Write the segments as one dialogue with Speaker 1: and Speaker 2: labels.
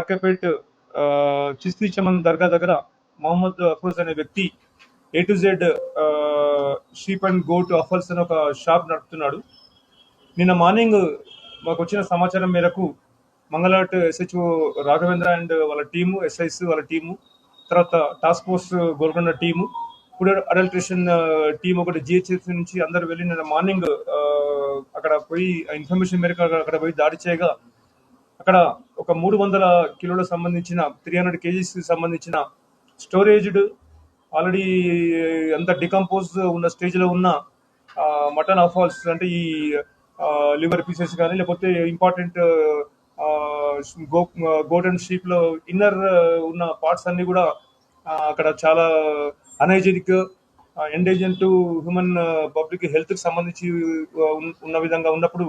Speaker 1: ఆర్కేపేట్ చిస్తీ చమన్ దర్గా దగ్గర మొహమ్మద్ అఫ్రోజ్ అనే వ్యక్తి A to Z sheep and goat offals అని ఒక షాప్ నడుపుతున్నాడు. నిన్న మార్నింగ్ మాకు వచ్చిన సమాచారం మేరకు మంగళాట్ SHO రాఘవేంద్ర అండ్ వాళ్ళ టీము, ఎస్ఐస్ వాళ్ళ టీము, తర్వాత task force Golconda team, food adulteration team ఒకటి GHS నుంచి అందరు వెళ్ళి నిన్న మార్నింగ్ అక్కడ పోయి ఇన్ఫర్మేషన్ మేరకు అక్కడ పోయి దాడి చేయగా అక్కడ ఒక 300 కిలోలకు సంబంధించిన 300 kgs సంబంధించిన స్టోరేజ్డ్ ఆల్రెడీ అంత డికంపోజ్ ఉన్న స్టేజ్లో ఉన్న మటన్ అఫాల్స్ అంటే ఈ లివర్ పీసెస్ కానీ లేకపోతే ఇంపార్టెంట్ గోట్ అండ్ షీప్లో ఇన్నర్ ఉన్న పార్ట్స్ అన్ని కూడా అక్కడ చాలా అనైజెనిక్, ఎండేంజర్ టు హ్యూమన్ పబ్లిక్ హెల్త్కి సంబంధించి ఉన్న విధంగా ఉన్నప్పుడు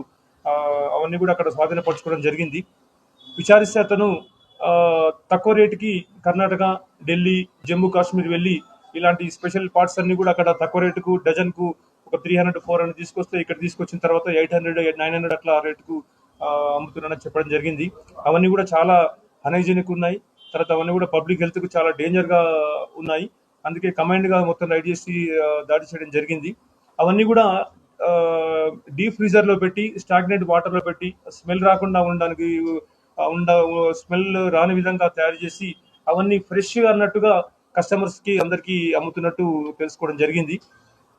Speaker 1: అవన్నీ కూడా అక్కడ స్వాధీనపరచుకోవడం జరిగింది. విచారిస్తే అతను తక్కువ రేటుకి కర్ణాటక, ఢిల్లీ, జమ్మూ కాశ్మీర్ వెళ్ళి ఇలాంటి స్పెషల్ పార్ట్స్ అన్ని కూడా అక్కడ తక్కువ రేటుకు డజన్కు ఒక 300-400 తీసుకొస్తే ఇక్కడ తీసుకొచ్చిన తర్వాత 800-900 అట్లా రేటుకు అమ్ముతున్నానని చెప్పడం జరిగింది. అవన్నీ కూడా చాలా అనైజెనిక్ ఉన్నాయి. తర్వాత అవన్నీ కూడా పబ్లిక్ హెల్త్కు చాలా డేంజర్గా ఉన్నాయి. అందుకే కమాండ్గా మొత్తం రైడ్ చేసి దాడి చేయడం జరిగింది. అవన్నీ కూడా డీప్ ఫ్రీజర్లో పెట్టి స్టాగ్నెంట్ వాటర్లో పెట్టి స్మెల్ రాకుండా ఉండడానికి స్మెల్ రాని విధంగా తయారు చేసి అవన్నీ ఫ్రెష్గా అన్నట్టుగా కస్టమర్స్కి అందరికీ అమ్ముతున్నట్టు తెలుసుకోవడం జరిగింది.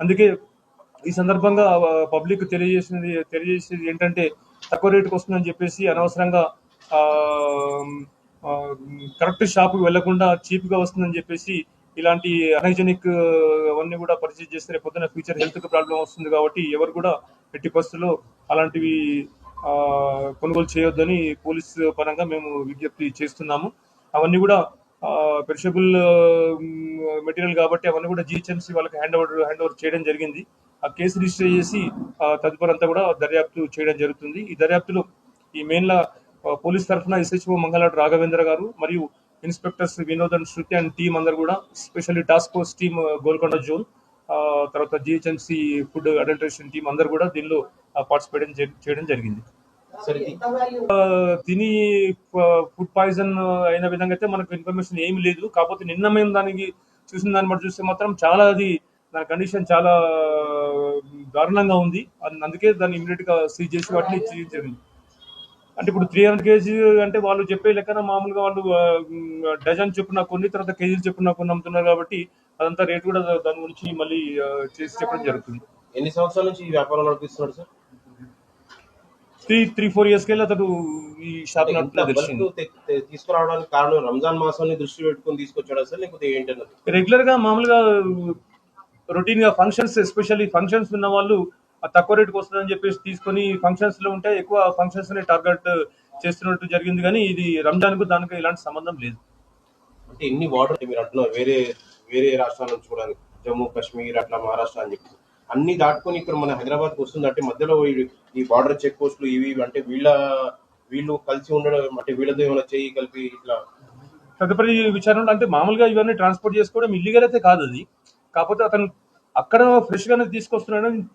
Speaker 1: అందుకే ఈ సందర్భంగా పబ్లిక్ తెలియజేసేది ఏంటంటే తక్కువ రేటుకు వస్తుందని చెప్పేసి అనవసరంగా కరెక్ట్ షాప్కి వెళ్లకుండా చీప్గా వస్తుందని చెప్పేసి ఇలాంటి అనైజెనిక్ అవన్నీ కూడా పర్చేజ్ చేస్తే రేపొద్దున ఫ్యూచర్ హెల్త్కి ప్రాబ్లం వస్తుంది. కాబట్టి ఎవరు కూడా ఎట్టి పరిస్థితుల్లో అలాంటివి కొనుగోలు చేయొద్దని పోలీస్ పరంగా మేము విజ్ఞప్తి చేస్తున్నాము. అవన్నీ కూడా పెరిషబుల్ మెటీరియల్ కాబట్టి అవన్నీ కూడా GHMC వాళ్ళకి హ్యాండ్ ఓవర్ చేయడం జరిగింది. ఆ కేసు రిజిస్టర్ చేసి తదుపరి అంతా కూడా దర్యాప్తు చేయడం జరుగుతుంది. ఈ దర్యాప్తులో ఈ మెయిన్లా పోలీస్ తరఫున SHO మంగళాట్ రాఘవేంద్ర గారు మరియు inspectors Vinod and Shruti and team అందరు కూడా, specially task force team Golconda zone, తర్వాత GHMC ఫుడ్ అడల్ట్రేషన్ టీం అందరు కూడా దీనిలో పార్టిసిపేట్ చేయడం జరిగింది. తిని ఫుడ్ పాయిజన్ అయిన విధంగా అయితే మనకు ఇన్ఫర్మేషన్ ఏమి లేదు. కాకపోతే నిన్న మేము దానికి చూసిన దాన్ని బట్టి చూస్తే మాత్రం చాలా దాని కండిషన్ చాలా దారుణంగా ఉంది. అందుకే దాన్ని ఇమీడియట్ గా సీజ్ చేసి వాటిని జరిగింది. అంటే ఇప్పుడు 300 kg అంటే వాళ్ళు చెప్పే లెక్కన మామూలుగా వాళ్ళు డజన్ చొప్పున కొన్ని, తర్వాత కేజీలు చొప్పున కొన్ని అమ్ముతున్నారు కాబట్టి అదంతా రేట్ కూడా దాని గురించి మళ్ళీ చేసి చెప్పడం జరుగుతుంది.
Speaker 2: ఎన్ని సంవత్సరాల నుంచి ఈ వ్యాపారం నడిపిస్తున్నాడు సార్?
Speaker 1: 3-4 years కెళ్ళి అతడు ఈ షాప్
Speaker 2: తీసుకురావడానికి కారణం రంజాన్ మాసాన్ని దృష్టి పెట్టుకుని తీసుకొచ్చాడా సార్, లేకపోతే ఏంటన్నది?
Speaker 1: రెగ్యులర్ గా మామూలుగా రొటీన్ గా ఫంక్షన్స్, ఎస్పెషల్లీ ఫంక్షన్స్ ఉన్న వాళ్ళు తక్కువ రేటుకు వస్తుందని చెప్పేసి తీసుకొని ఫంక్షన్స్ లో ఉంటే ఎక్కువ ఫంక్షన్స్ ని టార్గెట్ చేస్తున్నట్టు జరిగింది. కానీ ఇది రంజాన్ కు దానికి ఎలాంటి సంబంధం లేదు.
Speaker 2: అంటే ఎన్ని బార్డర్ మీరు అంటున్నారు వేరే రాష్ట్రాల నుంచి కూడా, జమ్మూ కాశ్మీర్ అట్లా మహారాష్ట్ర అని చెప్పి అన్ని దాటుకొని ఇక్కడ మన హైదరాబాద్ కు వస్తుంది. అంటే మధ్యలో ఈ బార్డర్ చెక్ పోస్టులు ఇవి అంటే వీళ్ళు కలిసి ఉండడం అంటే వీళ్ళతో ఏమైనా చేయి కలిపి ఇట్లా
Speaker 1: తదుపరి విచారణ అంటే మామూలుగా ఇవన్నీ ట్రాన్స్పోర్ట్ చేసుకోవడం ఇల్లీగల్ అయితే కాదు అది. కాకపోతే అతను అక్కడ ఫ్రెష్ గానే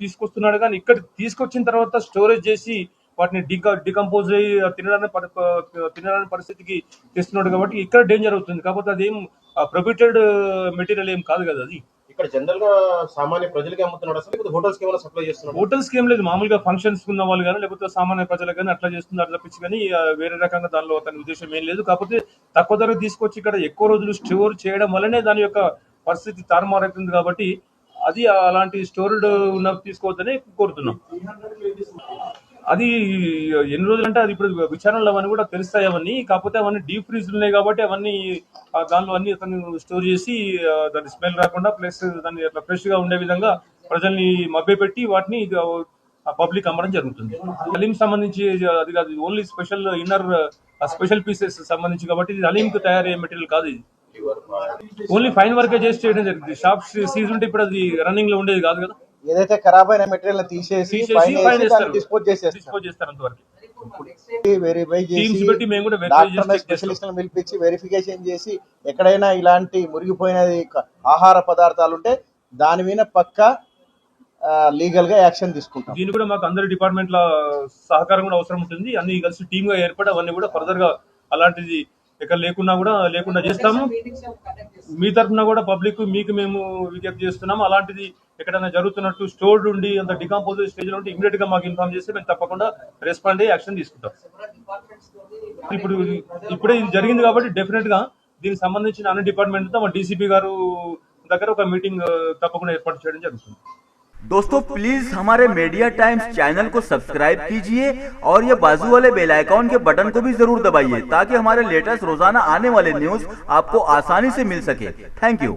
Speaker 1: తీసుకొస్తున్నాడు కానీ ఇక్కడ తీసుకొచ్చిన తర్వాత స్టోరేజ్ చేసి వాటిని డికంపోజ్ అయ్యి తినడానికి పరిస్థితికి తెస్తున్నాడు కాబట్టి ఇక్కడ డేంజర్ అవుతుంది. కాకపోతే అదేం ప్రొహిబిటెడ్ మెటీరియల్ ఏం కాదు కదా అది.
Speaker 2: ఇక్కడ జనరల్ గా సామాన్య ప్రజలకి అమ్ముతున్నాడు అసలు, లేకపోతే హోటల్స్ కి ఏమైనా సప్లై చేస్తున్నాడు?
Speaker 1: హోటల్స్ కి ఏం లేదు, మామూలుగా ఫంక్షన్స్ ఉన్న వాళ్ళు కానీ లేకపోతే సామాన్య ప్రజలకు కానీ అట్లా చేస్తున్నారు తప్పించి కానీ వేరే రకంగా దానిలో అతని ఉద్దేశం ఏం లేదు. కాకపోతే తక్కువ ధరకు తీసుకొచ్చి ఇక్కడ ఎక్కువ రోజులు స్టోర్ చేయడం వల్లనే దాని యొక్క పరిస్థితి తారుమారైతుంది. కాబట్టి అది అలాంటి స్టోర్డ్ ఉన్న తీసుకోవద్దని కోరుతున్నాం. అది ఎన్ని రోజులు అంటే అది ఇప్పుడు విచారణలో అవన్నీ కూడా తెలుస్తాయి అవన్నీ. కాకపోతే అవన్నీ డీప్ ఫ్రీజ్ ఉన్నాయి కాబట్టి అవన్నీ దానిలో అన్ని అతను స్టోర్ చేసి దాని స్మెల్ రాకుండా ప్లస్ దాన్ని అట్లా ఫ్రెష్ గా ఉండే విధంగా ప్రజల్ని మభ్యపెట్టి వాటిని పబ్లిక్ అమ్మడం జరుగుతుంది. హలీం సంబంధించి అది కాదు, only special inner special pieces సంబంధించి కాబట్టి ఇది హలీం కు తయారయ్యే మెటీరియల్ కాదు. ఇది ఓన్లీ ఫైన్ వర్కే చేసి చేయడం జరిగింది. షాప్ సీజ్ ఉంటే ఇప్పుడు అది రన్నింగ్ లో ఉండేది కాదు కదా.
Speaker 3: ఏదైతే ఖరాబ్ అయిన మెటీరియల్ తీసేసి డిస్పోజ్ చేస్తారు
Speaker 1: అంతవరకు.
Speaker 3: వెరిఫై చేసి స్పెషలిస్టులను పిలిపించి వెరిఫికేషన్ చేసి ఎక్కడైనా ఇలాంటి మురిగిపోయినది ఆహార పదార్థాలు ఉంటే దాని మీద పక్కా లీగల్ గా యాక్షన్ తీసుకుంటాం.
Speaker 1: దీన్ని కూడా మాకు అందరి డిపార్ట్మెంట్ల సహకారం కూడా అవసరం ఉంటుంది. అన్ని కలిసి టీమ్ గా ఏర్పడి అవన్నీ కూడా ఫర్దర్ గా అలాంటిది ఇక్కడ లేకుండా చేస్తాము. మీ తరఫున కూడా పబ్లిక్ మీకు మేము విజ్ఞప్తి చేస్తున్నాము. అలాంటిది ఎక్కడైనా జరుగుతున్నట్టు స్టోర్డ్ ఉండి అంత డికంపోజ్ స్టేజ్ లో ఉంటే ఇమీడియట్ గా మాకు ఇన్ఫార్మ్ చేస్తే మేము తప్పకుండా రెస్పాండ్ అయ్యి యాక్షన్ తీసుకుంటాం. ఇప్పుడే ఇది జరిగింది కాబట్టి డెఫినెట్ గా దీనికి సంబంధించిన అన్ని డిపార్ట్మెంట్ తో మా డీసీపీ గారు దగ్గర ఒక మీటింగ్ తప్పకుండా ఏర్పాటు చేయడం జరుగుతుంది.
Speaker 4: दोस्तों प्लीज हमारे मीडिया टाइम्स चैनल को सब्सक्राइब कीजिए और ये बाजू वाले बेल आइकॉन के बटन को भी जरूर दबाइए ताकि हमारे लेटेस्ट रोजाना आने वाले न्यूज आपको आसानी से मिल सके। Thank you.